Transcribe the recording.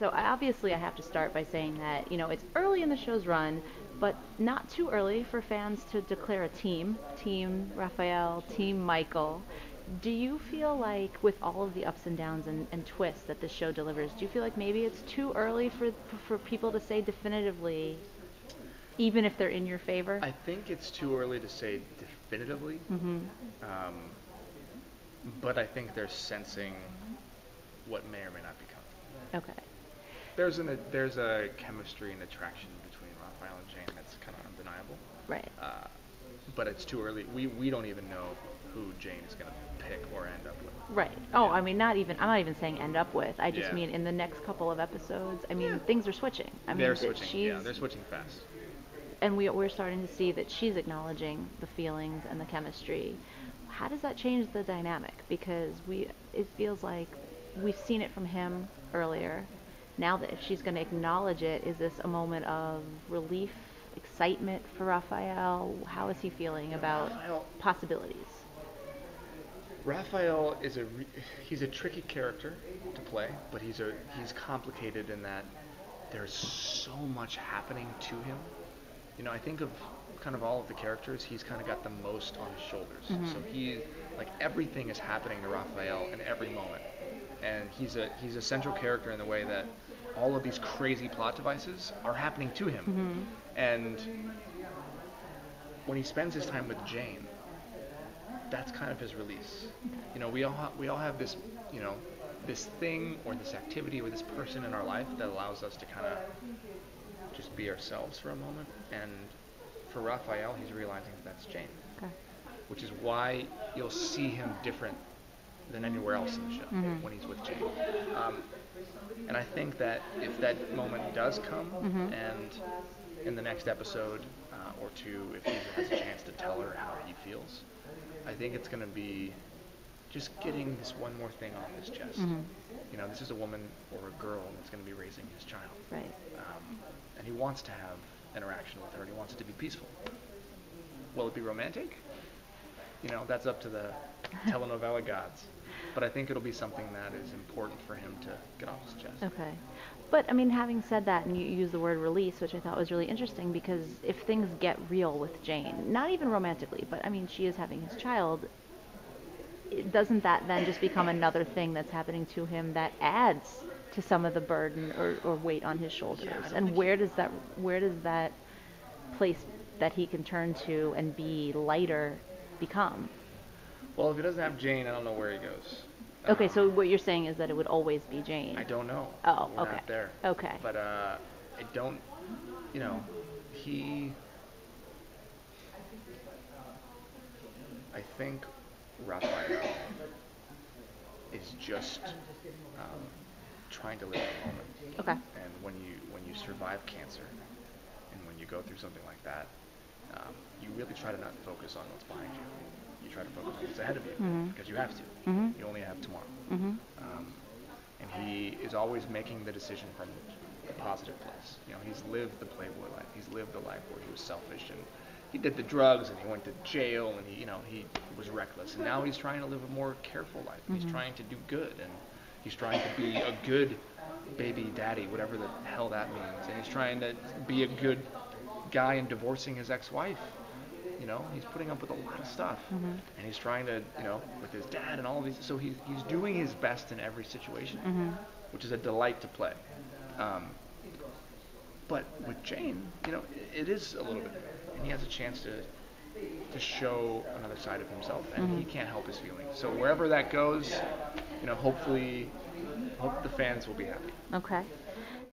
So obviously I have to start by saying that, it's early in the show's run, but not too early for fans to declare a team. Team Rafael, Team Michael. Do you feel like with all of the ups and downs and twists that this show delivers, do you feel like maybe it's too early for people to say definitively, even if they're in your favor? I think it's too early to say definitively, Mm-hmm. um, but I think they're sensing what may or may not be coming. Okay. There's a chemistry and attraction between Raphael and Jane that's kind of undeniable. Right. But it's too early. We don't even know who Jane is going to pick or end up with. Right. Oh, I mean, I'm not even saying end up with. I just Yeah. mean in the next couple of episodes. I mean, Yeah. things are switching. I mean, They're switching. Yeah, they're switching fast. and we're starting to see that she's acknowledging the feelings and the chemistry. How does that change the dynamic? Because it feels like we've seen it from him earlier. Now that if she's going to acknowledge it, is this a moment of relief, excitement for Raphael? How is he feeling about possibilities? Raphael is he's a tricky character to play, but he's complicated in that there's so much happening to him. I think of kind of all of the characters, he's kind of got the most on his shoulders. Mm-hmm. So everything is happening to Raphael in every moment. And he's a central character in the way that all of these crazy plot devices are happening to him. Mm-hmm. And when he spends his time with Jane, that's kind of his release. We all have this, this thing or this activity or this person in our life that allows us to kind of just be ourselves for a moment. And for Raphael, he's realizing that's Jane. Okay. Which is why you'll see him different than anywhere else in the show Mm-hmm. when he's with Jane. And I think that if that moment does come, Mm-hmm. and in the next episode or two, if he has a chance to tell her how he feels, I think it's going to be just getting this one more thing off his chest. Mm-hmm. This is a woman or a girl that's going to be raising his child. Right. And he wants to have interaction with her, and he wants it to be peaceful. Will it be romantic? That's up to the telenovela gods. But I think it'll be something that is important for him to get off his chest. Okay. But, I mean, having said that, and you use the word release, which I thought was really interesting, because if things get real with Jane, not even romantically, but, I mean, she is having his child, doesn't that then just become another thing that's happening to him that adds to some of the burden or weight on his shoulders? Yeah, and where does that place that he can turn to and be lighter become? Well, if he doesn't have Jane, I don't know where he goes. Okay, so what you're saying is that it would always be Jane. I don't know. Oh, We're okay. not there. Okay. But I don't, I think Rafael is just trying to live in the moment. Okay. And when you survive cancer, and when you go through something like that, you really try to not focus on what's behind you. You try to focus on what's ahead of you, Mm-hmm. because you have to. Mm-hmm. You only have tomorrow. Mm-hmm. And he is always making the decision from a positive place. He's lived the Playboy life. He's lived the life where he was selfish and he did the drugs and he went to jail and he was reckless. And now he's trying to live a more careful life. Mm-hmm. He's trying to do good, and he's trying to be a good baby daddy, whatever the hell that means. And he's trying to be a good guy in divorcing his ex-wife. He's putting up with a lot of stuff. Mm-hmm. And he's trying to, with his dad and all of these. So he's doing his best in every situation, Mm-hmm. which is a delight to play. But with Jane, it is a little bit, and he has a chance to show another side of himself, and Mm-hmm. he can't help his feelings. So wherever that goes, hopefully, hope the fans will be happy. Okay.